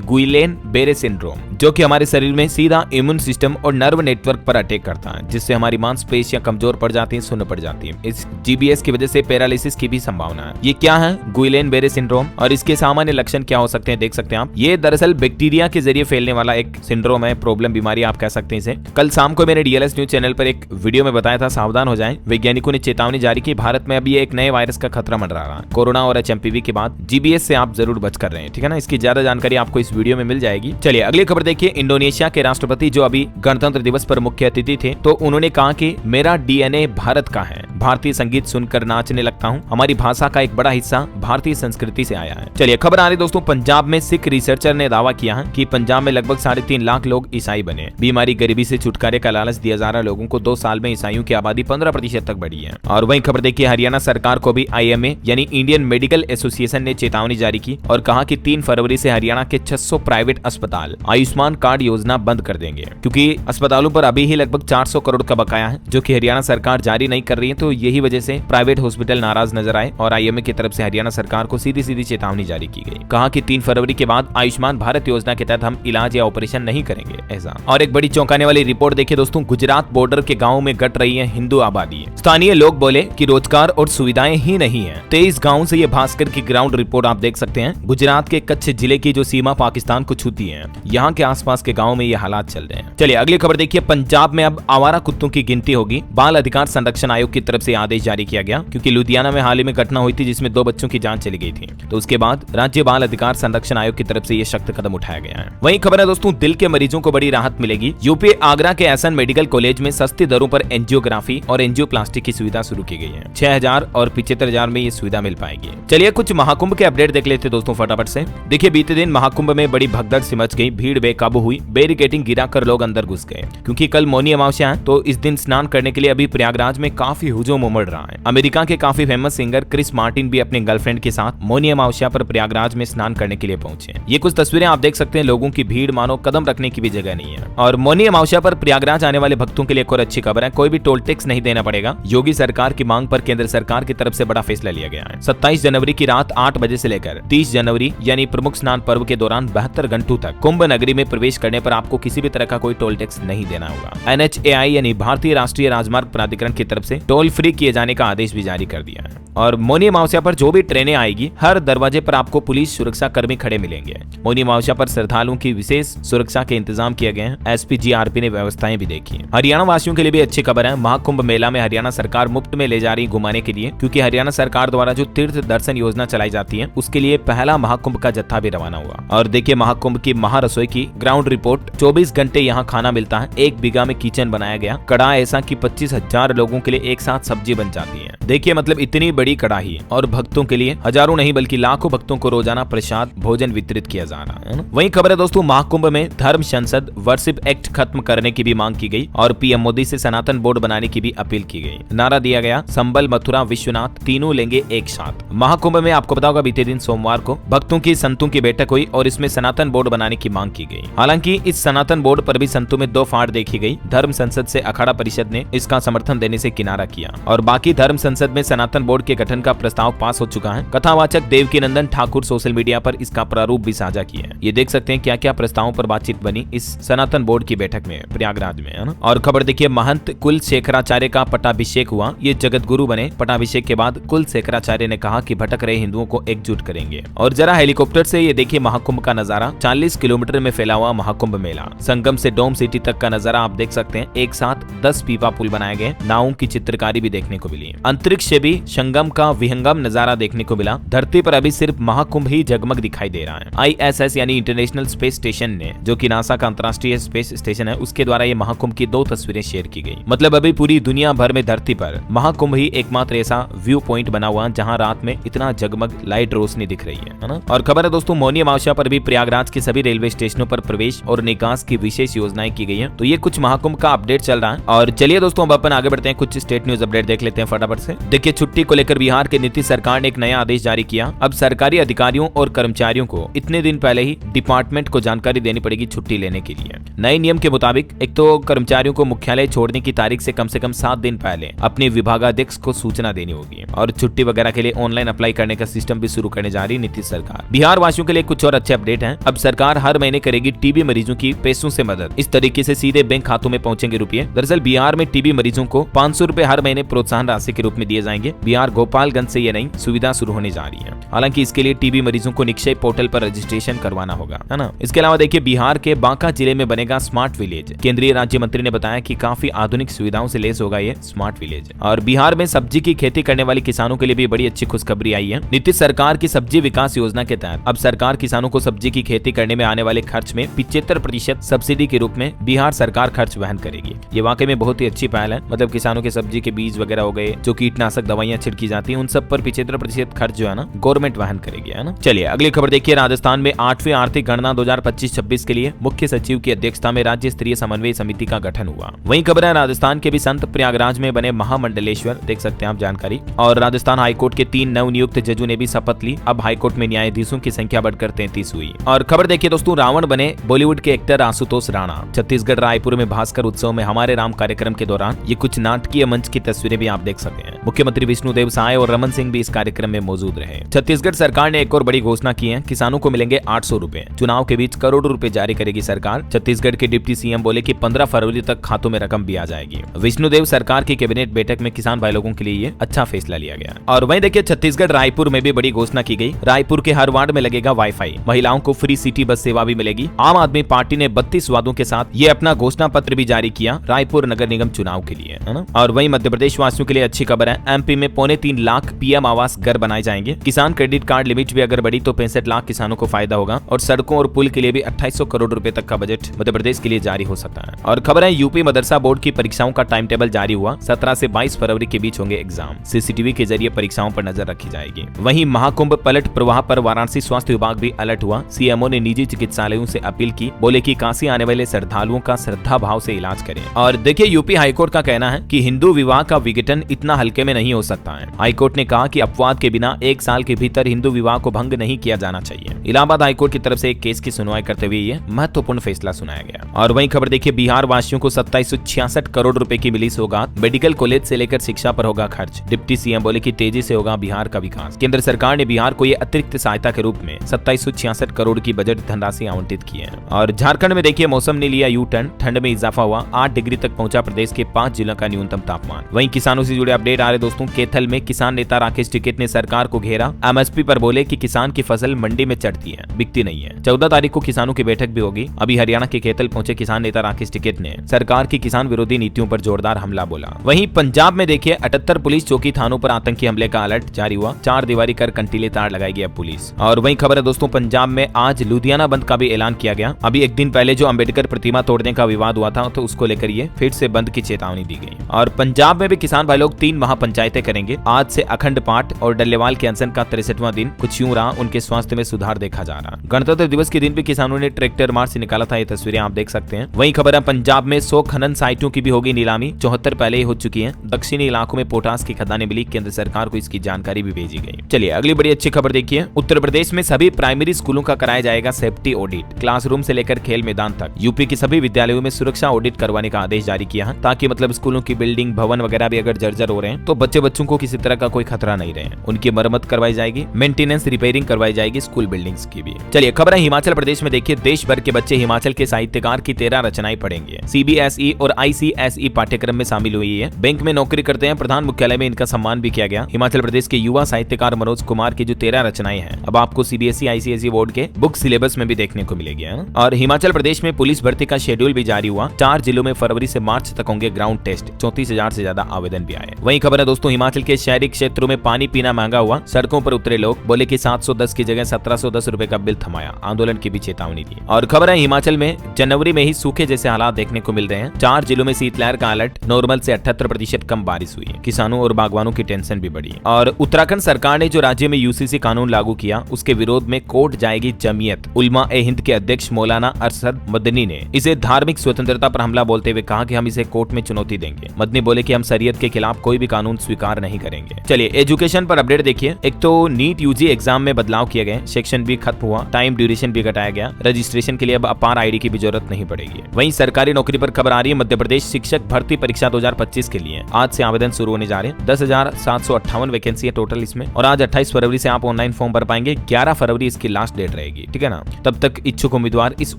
गुइलेन बेरे सिंड्रोम, जो कि हमारे शरीर में सीधा इम्यून सिस्टम और नर्व नेटवर्क पर अटैक करता है, जिससे हमारी मांसपेशियां कमजोर पड़ जाती हैं, सुन्न पड़ जाती है। इस GBS की वजह से पैरालिसिस की भी संभावना है। ये क्या है गुइलेन बेरे सिंड्रोम और इसके सामान्य लक्षण क्या हो सकते हैं, देख सकते हैं आप। ये दरअसल बैक्टीरिया के जरिए फैलने वाला एक सिंड्रोम है, प्रॉब्लम, बीमारी आप कह सकते हैं इसे। कल शाम को मैंने DLS न्यूज चैनल पर एक वीडियो में बताया था, सावधान हो जाएं। वैज्ञानिकों ने चेतावनी जारी की, भारत में अभी एक नए वायरस का खतरा मंडरा रहा है। कोरोना और HMPV के बाद GBS से आप जरूर बच कर रहे हैं, ठीक है ना। इसकी ज्यादा जानकारी आपको इस वीडियो में मिल जाएगी। चलिए अगली खबर देखिए। इंडोनेशिया के राष्ट्रपति जो अभी गणतंत्र दिवस पर मुख्य अतिथि थे, तो उन्होंने कहा कि मेरा DNA भारत का है, भारतीय संगीत सुनकर नाचने लगता हूँ, हमारी भाषा का एक बड़ा हिस्सा भारतीय संस्कृति से आया है। चलिए खबर आ रही दोस्तों, पंजाब में सिख रिसर्चर ने दावा किया है कि पंजाब में लगभग 3.5 लाख लोग ईसाई बने। बीमारी गरीबी से छुटकारे का लालच दिया जा रहा लोगों को 2 साल में ईसाइयों की आबादी 15% तक बढ़ी है। और वहीं खबर देखिए, हरियाणा सरकार को भी IMA यानी इंडियन मेडिकल एसोसिएशन ने चेतावनी जारी की और कहा कि 3 फरवरी से हरियाणा के 600 प्राइवेट अस्पताल आयुष्मान कार्ड योजना बंद कर देंगे, क्योंकि अस्पतालों पर अभी ही लगभग 400 करोड़ का बकाया है, जो कि हरियाणा सरकार जारी नहीं कर रही है। तो यही वजह से प्राइवेट हॉस्पिटल नाराज नजर आए और IMA की तरफ से हरियाणा सरकार को सीधी सीधी चेतावनी जारी की गई। कहा कि 3 फरवरी के बाद आयुष्मान भारत योजना के तहत हम इलाज या ऑपरेशन नहीं करेंगे ऐसा। और एक बड़ी चौंकाने वाली रिपोर्ट देखिए दोस्तों, गुजरात बॉर्डर के गाँव में घट रही है हिंदू आबादी। स्थानीय लोग बोले कि रोजगार और सुविधाएं ही नहीं है। 23 गाँव से ये भास्कर की ग्राउंड रिपोर्ट आप देख सकते हैं। गुजरात के कच्छ जिले की जो सीमा पाकिस्तान को छूती है, यहाँ के आसपास के गाँव में ये हालात चल रहे हैं। चलिए अगली खबर देखिए, पंजाब में अब आवारा कुत्तों की गिनती होगी। बाल अधिकार संरक्षण आयोग की तरफ से आदेश जारी किया गया, क्योंकि लुधियाना में हाल ही में घटना हुई थी जिसमें 2 बच्चों की जान चली गई थी। तो उसके बाद राज्य बाल अधिकार संरक्षण आयोग की तरफ से ये सख्त कदम उठाया गया है। वहीं खबर है दोस्तों, दिल के मरीजों को बड़ी राहत मिलेगी। यूपी आगरा के एहसन मेडिकल कॉलेज में सस्ती दरों पर एंजियोग्राफी और एंजियोप्लास्टी की सुविधा शुरू की गई है। 6,000 और 75,000 में ये सुविधा मिल पाएगी। चलिए कुछ महाकुंभ के अपडेट देख लेते दोस्तों फटाफट से। देखिए बीते दिन महाकुंभ में बड़ी भगदड़ सिमच गई, भीड़ बेकाबू हुई, बैरिकेडिंग गिराकर लोग अंदर घुस गए, क्योंकि कल मौनी अमावस्या है। तो इस दिन स्नान करने के लिए अभी प्रयागराज में काफी हुजूम उमड़ रहा है। अमेरिका के काफी फेमस सिंगर क्रिस मार्टिन भी अपने गर्लफ्रेंड के साथ मौनी अमावस्या पर प्रयागराज में स्नान करने के लिए पहुंचे। ये कुछ तस्वीरें आप देख सकते हैं, लोगों की भीड़ मानो कदम रखने की भी जगह नहीं है। और मौनी अमावस्या पर प्रयागराज आने वाले भक्तों के लिए एक और अच्छी खबर है, कोई भी टोल टैक्स नहीं देना पड़ेगा। योगी सरकार की मांग पर केंद्र सरकार की तरफ से बड़ा फैसला लिया गया है। 27 जनवरी की रात 8 बजे से लेकर 30 जनवरी यानी प्रमुख स्नान पर्व के दौरान 72 घंटों तक कुंभ नगरी में प्रवेश करने पर आपको किसी भी तरह का कोई टोल टैक्स नहीं देना होगा। NHAI यानी भारतीय राष्ट्रीय राजमार्ग प्राधिकरण की तरफ से टोल फ्री किए जाने का आदेश भी जारी कर दिया है। और मौनी अमावस्या पर जो भी ट्रेनें आएगी, हर दरवाजे पर आपको पुलिस सुरक्षा कर्मी खड़े मिलेंगे। मौनी अमावस्या पर श्रद्धालुओं की विशेष सुरक्षा के इंतजाम किए गए हैं। SPGRP ने व्यवस्थाएं भी देखी हैं। हरियाणा वासियों के लिए भी अच्छी खबर है, महाकुंभ मेला में हरियाणा सरकार मुफ्त में ले जा रही घुमाने के लिए, क्योंकि हरियाणा सरकार द्वारा जो तीर्थ दर्शन योजना चलाई जाती है उसके लिए पहला महाकुंभ का जत्था भी रवाना हुआ। और देखिए महाकुंभ की महारसोई की ग्राउंड रिपोर्ट, 24 घंटे यहाँ खाना मिलता है। 1 बीघा में किचन बनाया गया, कड़ा ऐसा कि 25,000 लोगों के लिए एक साथ सब्जी बन जाती है। देखिए मतलब इतनी बड़ी कड़ाही, और भक्तों के लिए हजारों नहीं बल्कि लाखों भक्तों को रोजाना प्रसाद भोजन वितरित किया जा रहा है। वहीं खबर है दोस्तों, महाकुंभ में धर्म संसद वर्शिप एक्ट खत्म करने की भी मांग की गई और PM मोदी से सनातन बोर्ड बनाने की भी अपील की गई। नारा दिया गया, संबल मथुरा विश्वनाथ तीनों लेंगे एक साथ। महाकुंभ में आपको पता होगा बीते दिन सोमवार को भक्तों की संतों की बैठक हुई और इसमें सनातन बोर्ड बनाने की मांग की गई। हालांकि इस सनातन बोर्ड पर भी संतों में 2 फाड़ देखी गई। धर्म संसद से अखाड़ा परिषद ने इसका समर्थन देने से किनारा किया और बाकी धर्म संसद में सनातन बोर्ड के गठन का प्रस्ताव पास हो चुका है। कथावाचक देवकीनंदन ठाकुर सोशल मीडिया पर इसका प्रारूप भी साझा किया है। ये देख सकते हैं क्या क्या प्रस्तावों पर बातचीत बनी इस सनातन बोर्ड की बैठक में प्रयागराज में, है ना। और खबर देखिए, महंत कुल शेखराचार्य का पट्टाभिषेक हुआ, ये जगत गुरु बने। पट्टाभिषेक के बाद कुल शेखराचार्य ने कहा कि भटक रहे हिंदुओं को एकजुट करेंगे। और जरा हेलीकॉप्टर से ये देखिए महाकुंभ का नजारा, 40 किलोमीटर में फैला हुआ महाकुंभ मेला। संगम से डोम सिटी तक का नजारा आप देख सकते हैं। एक साथ 10 पीपा पुल बनाए गए, नावों की चित्रकारी भी देखने को मिली। अंतरिक्ष से भी संगम का विहंगम नजारा देखने को मिला। धरती पर अभी सिर्फ महाकुंभ ही जगमग दिखाई दे रहा है। ISS यानी इंटरनेशनल स्पेस स्टेशन ने, जो कि नासा का अंतर्राष्ट्रीय स्पेस स्टेशन है, उसके द्वारा ये महाकुंभ की 2 तस्वीरें शेयर की गई। मतलब अभी पूरी दुनिया भर में धरती पर महाकुंभ ही एकमात्र ऐसा व्यू पॉइंट बना हुआ है जहां रात में इतना जगमग लाइट रोशनी दिख रही है ना। और खबर है दोस्तों, मौनी अमावस्या पर भी प्रयागराज के सभी रेलवे स्टेशनों पर प्रवेश और निकास की विशेष योजनाएं की गई है। तो ये कुछ महाकुंभ का अपडेट चल रहा है। और चलिए दोस्तों अब अपन आगे बढ़ते हैं, कुछ स्टेट न्यूज अपडेट देख लेते हैं फटाफट से। देखिए छुट्टी को लेकर लेकर बिहार के नीतीश सरकार ने एक नया आदेश जारी किया। अब सरकारी अधिकारियों और कर्मचारियों को इतने दिन पहले ही डिपार्टमेंट को जानकारी देनी पड़ेगी छुट्टी लेने के लिए। नए नियम के मुताबिक एक तो कर्मचारियों को मुख्यालय छोड़ने की तारीख से कम 7 दिन पहले अपने विभागाध्यक्ष को सूचना देनी होगी और छुट्टी वगैरह के लिए ऑनलाइन अप्लाई करने का सिस्टम भी शुरू करने जा रही नीतीश सरकार। बिहार वासियों के लिए कुछ और अच्छे अपडेट हैं। अब सरकार हर महीने करेगी टीबी मरीजों की पैसों से मदद। इस तरीके से सीधे बैंक खातों में पहुंचेंगे रुपए। दरअसल बिहार में टीबी मरीजों को 500 रुपए हर महीने प्रोत्साहन राशि के रूप में दिए जाएंगे। बिहार गोपालगंज से ये नई सुविधा शुरू होने जा रही है। हालांकि इसके लिए टीबी मरीजों को निक्षय पोर्टल पर रजिस्ट्रेशन करवाना होगा, है ना। इसके अलावा देखिए बिहार के बांका जिले में बनेगा स्मार्ट विलेज। केंद्रीय राज्य मंत्री ने बताया कि काफी आधुनिक सुविधाओं से लेस होगा ये स्मार्ट विलेज। और बिहार में सब्जी की खेती करने वाले किसानों के लिए भी बड़ी अच्छी खुशखबरी आई है। नीतीश सरकार की सब्जी विकास योजना के तहत अब सरकार किसानों को सब्जी की खेती करने में आने वाले खर्च में 75% सब्सिडी के रूप में बिहार सरकार खर्च वहन करेगी। ये वाकई में बहुत ही अच्छी पहल है। मतलब किसानों के सब्जी के बीज वगैरह हो गए, जो कीटनाशक दवाइयां छिड़की जाती है, उन सब पर 75% खर्च जो है ना गवर्नमेंट वहन करेगी, है ना। चलिए अगली खबर देखिए। राजस्थान में 8वीं आर्थिक गणना 2025-26 के लिए मुख्य सचिव की अध्यक्षता में राज्य स्तरीय समन्वय समिति का गठन हुआ। वहीं खबर है राजस्थान के भी संत प्रयागराज में बने महामंडलेश्वर, देख सकते हैं आप जानकारी। और राजस्थान हाईकोर्ट के 3 नवनियुक्त जजों ने भी शपथ ली। अब हाईकोर्ट में न्यायाधीशों की संख्या बढ़कर 33 हुई। और खबर देखिए दोस्तों, रावण बने बॉलीवुड के एक्टर आशुतोष राणा। छत्तीसगढ़ रायपुर में भास्कर उत्सव में हमारे राम कार्यक्रम के दौरान ये कुछ नाटकीय मंच की तस्वीरें भी आप देख सकते हैं। मुख्यमंत्री विष्णुदेव साय और रमन सिंह भी इस कार्यक्रम में मौजूद रहे। छत्तीसगढ़ सरकार ने एक और बड़ी घोषणा की है। किसानों को मिलेंगे 800 रुपए। चुनाव के बीच करोड़ों रुपए जारी करेगी सरकार। छत्तीसगढ़ के डिप्टी सीएम बोले कि 15 फरवरी तक खातों में रकम भी आ जाएगी। विष्णुदेव सरकार की कैबिनेट बैठक में किसान भाई लोगों के लिए ये अच्छा फैसला लिया गया। और वहीं देखिए छत्तीसगढ़ रायपुर में भी बड़ी घोषणा की गई। रायपुर के हर वार्ड में लगेगा वाईफाई। महिलाओं को फ्री सिटी बस सेवा भी मिलेगी। आम आदमी पार्टी ने 32 वादों के साथ ये अपना घोषणा पत्र भी जारी किया रायपुर नगर निगम चुनाव के लिए, है ना। और वहीं मध्य प्रदेश वासियों के लिए अच्छी खबर है। एमपी में 3.25 लाख पीएम आवास घर बनाए जाएंगे। किसान क्रेडिट कार्ड लिमिट भी अगर बढ़ी तो 65 लाख किसानों को फायदा होगा। और सड़कों और पुल के लिए भी 2800 करोड़ रुपए तक का बजट मध्य प्रदेश के लिए जारी हो सकता है। और खबर है यूपी मदरसा बोर्ड की परीक्षाओं का टाइम टेबल जारी हुआ। 17 से 22 फरवरी के बीच होंगे एग्जाम। सीसीटीवी के जरिए परीक्षाओं पर नजर रखी जाएगी। वहीं महाकुंभ पलट प्रवाह पर वाराणसी स्वास्थ्य विभाग भी अलर्ट हुआ। सीएमओ ने निजी चिकित्सालयों से अपील की। बोले कि काशी आने वाले श्रद्धालुओं का श्रद्धा भाव से इलाज करें। और देखिए यूपी हाईकोर्ट का कहना है कि हिंदू विवाह का विघटन इतना हल्के में नहीं हो सकता है। हाईकोर्ट ने कहा कि अपवाद के बिना 1 साल के भीतर हिंदू विवाह को भंग नहीं किया जाना चाहिए। इलाहाबाद हाईकोर्ट की तरफ से एक केस की सुनवाई करते हुए ये महत्वपूर्ण फैसला सुनाया गया। और वहीं खबर देखिए बिहार वासियों को 2766 करोड़ रुपए की मिली सौगात। मेडिकल कॉलेज से लेकर शिक्षा पर होगा खर्च। डिप्टी सीएम बोले कि तेजी से होगा बिहार का विकास। केंद्र सरकार ने बिहार को ये अतिरिक्त सहायता के रूप में 2766 करोड़ की बजट धनराशि आवंटित की है। और झारखंड में देखिए मौसम ने लिया यू टर्न। ठंड में इजाफा हुआ। 8 डिग्री तक पहुंचा प्रदेश के 5 जिलों का न्यूनतम तापमान। वहीं किसानों से जुड़े अपडेट आ रहे दोस्तों। कैथल में किसान नेता राकेश टिकैत ने सरकार को घेरा। एमएसपी पर बोले कि किसान की फसल मंडी में चढ़ती है, बिकती नहीं है। 14 तारीख को किसानों की बैठक भी होगी। अभी हरियाणा के कैथल पहुंचे किसान नेता राकेश टिकैत ने सरकार की किसान विरोधी नीतियों पर जोरदार हमला बोला। वहीं पंजाब में देखिए 78 पुलिस चौकी थानों पर आतंकी हमले का अलर्ट जारी हुआ। 4 दीवारी कर कंटीले तार लगाएगी अब पुलिस। और वहीं खबर है दोस्तों पंजाब में आज लुधियाना बंद का भी ऐलान किया गया। अभी एक दिन पहले जो अंबेडकर प्रतिमा तोड़ने का विवाद हुआ था तो उसको लेकर ये फिर से बंद की चेतावनी दी गई। और पंजाब में भी किसान भाई लोग 3 महापंचायतें करेंगे। आज से अखंड पाठ और डल्लेवाल के अनशन का 63वां दिन। कुछ यूं रहा, उनके स्वास्थ्य में सुधार देखा जा रहा। गणतंत्र दिवस के दिन भी किसानों ने ट्रैक्टर मार्च निकाला था। ये तस्वीरें आप देख सकते हैं। वहीं खबर है पंजाब में 100 खनन साइटों की भी होगी नीलामी। 74 पहले ही हो चुकी है। दक्षिणी इलाकों में पोटास की खदानें मिली। केंद्र सरकार को इसकी जानकारी भी भेजी गई। चलिए अगली बड़ी अच्छी खबर देखिए। उत्तर प्रदेश में सभी प्राइमरी स्कूलों का कराया जाएगा सेफ्टी ऑडिट। क्लासरूम से लेकर खेल मैदान तक। यूपी के सभी विद्यालयों में सुरक्षा ऑडिट करवाने का आदेश जारी किया है, ताकि मतलब स्कूलों की बिल्डिंग भवन वगैरह भी अगर जर्जर हो रहे हैं तो बच्चों को किसी तरह का कोई खतरा नहीं रहे। उनकी मरम्मत करवाई जाएगी। मेंटेनेंस रिपेयरिंग करवाई जाएगी स्कूल बिल्डिंग्स की भी। चलिए खबर है हिमाचल प्रदेश में देखिए देश भर के बच्चे हिमाचल के साहित्यकार की 13 रचनाएं पढ़ेंगे। सीबीएसई और आईसीएसई पाठ्यक्रम में शामिल हुई है। बैंक में नौकरी करते हैं। प्रधान मुख्यालय में इनका सम्मान भी किया गया। हिमाचल प्रदेश के युवा साहित्यकार मनोज कुमार की जो 13 रचनाएं हैं अब आपको सीबीएसई आईसीएसई बोर्ड के बुक सिलेबस में भी देखने को मिलेगी। और हिमाचल प्रदेश में पुलिस भर्ती का शेड्यूल भी जारी हुआ। 4 जिलों में फरवरी से मार्च तक होंगे ग्राउंड टेस्ट। 34,000 से ज्यादा आवेदन भी आए। वहीं खबर है दोस्तों हिमाचल के शहरी क्षेत्रों में पानी पीना महंगा हुआ। सड़कों पर उतरे लोग। बोले कि 710 की जगह 1710 रुपए का बिल थमाया। आंदोलन की भी चेतावनी दी। और खबर है हिमाचल में जनवरी में ही सूखे जैसे हालात देखने को मिल रहे हैं। 4 जिलों में शीतलहर का अलर्ट। नॉर्मल से 78% कम बारिश हुई। किसानों और बागवानों की टेंशन भी बढ़ी। और उत्तराखंड सरकार ने जो राज्य में यूसीसी कानून लागू किया उसके विरोध में कोर्ट जाएगी जमीयत उलमा ए हिंद के अध्यक्ष मौलाना अरशद मदनी ने इसे धार्मिक स्वतंत्रता पर हमला बोलते हुए कहा कि हम इसे कोर्ट में चुनौती देंगे। मदनी बोले कि हम शरीयत के खिलाफ कोई भी कानून स्वीकार नहीं करेंगे। करेंगे। चलिए एजुकेशन पर अपडेट देखिए। एक तो नीट यूजी एग्जाम में बदलाव किए गए, सेक्शन भी खत्म हुआ, टाइम ड्यूरेशन भी घटाया गया, रजिस्ट्रेशन के लिए अब अपार आईडी की भी जरूरत नहीं पड़ेगी। वहीं सरकारी नौकरी पर खबर आ रही है, मध्य प्रदेश शिक्षक भर्ती परीक्षा 2025 के लिए आज से आवेदन शुरू होने जा रहे हैं। 10,758 वैकेंसी है टोटल इसमें, और आज 28 फरवरी से आप ऑनलाइन फॉर्म भर पाएंगे। 11 फरवरी इसकी लास्ट डेट रहेगी, ठीक है ना। तब तक इच्छुक उम्मीदवार इस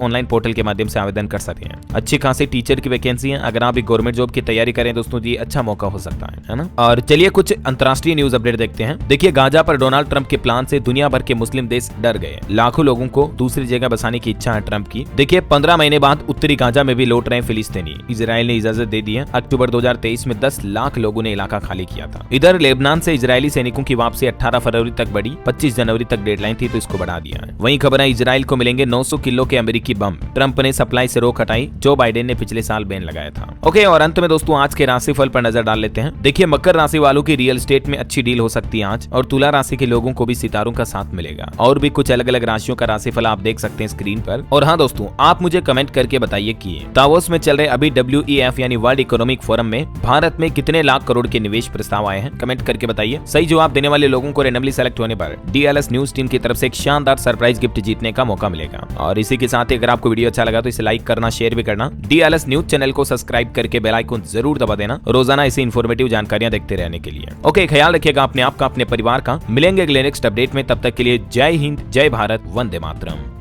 ऑनलाइन पोर्टल के माध्यम से आवेदन कर सकते हैं। अच्छी खासी टीचर की वैकेंसी है, अगर आप गवर्नमेंट जॉब की तैयारी करें दोस्तों जी अच्छा मौका हो सकता है ना। और चलिए कुछ अंतर्राष्ट्रीय न्यूज अपडेट देखते हैं। देखिए गाजा पर डोनाल्ड ट्रंप के प्लान से दुनिया भर के मुस्लिम देश डर गए। लाखों लोगों को दूसरी जगह बसाने की इच्छा है ट्रंप की। देखिए 15 महीने बाद उत्तरी गाजा में भी लौट रहे फिलिस्तीनी। इजराइल ने इजाजत दे दी है। अक्टूबर 2023 में 10 लाख लोगों ने इलाका खाली किया था। इधर लेबनान से इजरायली सैनिकों की वापसी 18 फरवरी तक बढ़ी, 25 जनवरी तक डेडलाइन थी तो इसको बढ़ा दिया है। वहीं खबर है इजराइल को मिलेंगे 900 किलो के अमेरिकी बम। ट्रंप ने सप्लाई से रोक हटाई, जो बाइडेन ने पिछले साल बैन लगाया था। ओके, और अंत में दोस्तों आज के राशिफल पर नजर डाल लेते हैं। देखिए मकर राशि वालों की रियल एस्टेट में अच्छी डील हो सकती है आज, और तुला राशि के लोगों को भी सितारों का साथ मिलेगा। और भी कुछ अलग अलग राशियों का राशिफल आप देख सकते हैं स्क्रीन पर। और हाँ दोस्तों, आप मुझे कमेंट करके बताइए कि दावोस में चल रहे अभी WEF यानी वर्ल्ड इकोनॉमिक फोरम में भारत में कितने लाख करोड़ के निवेश प्रस्ताव आए हैं। कमेंट करके बताइए। सही जवाब देने वाले लोगों को रैंडमली सेलेक्ट होने पर DLS न्यूज टीम की तरफ से एक शानदार सरप्राइज गिफ्ट जीतने का मौका मिलेगा। और इसी के साथ ही अगर आपको वीडियो अच्छा लगा तो इसे लाइक करना, शेयर भी करना। DLS न्यूज चैनल को सब्सक्राइब करके बेल आइकन जरूर दबा देना, रोजाना ऐसी इन्फॉर्मेटिव जानकारियां देखते रहने के लिए। ओके, ख्याल रखिएगा अपने आप का, अपने परिवार का। मिलेंगे अगले नेक्स्ट अपडेट में, तब तक के लिए जय हिंद, जय भारत, वंदे मातरम।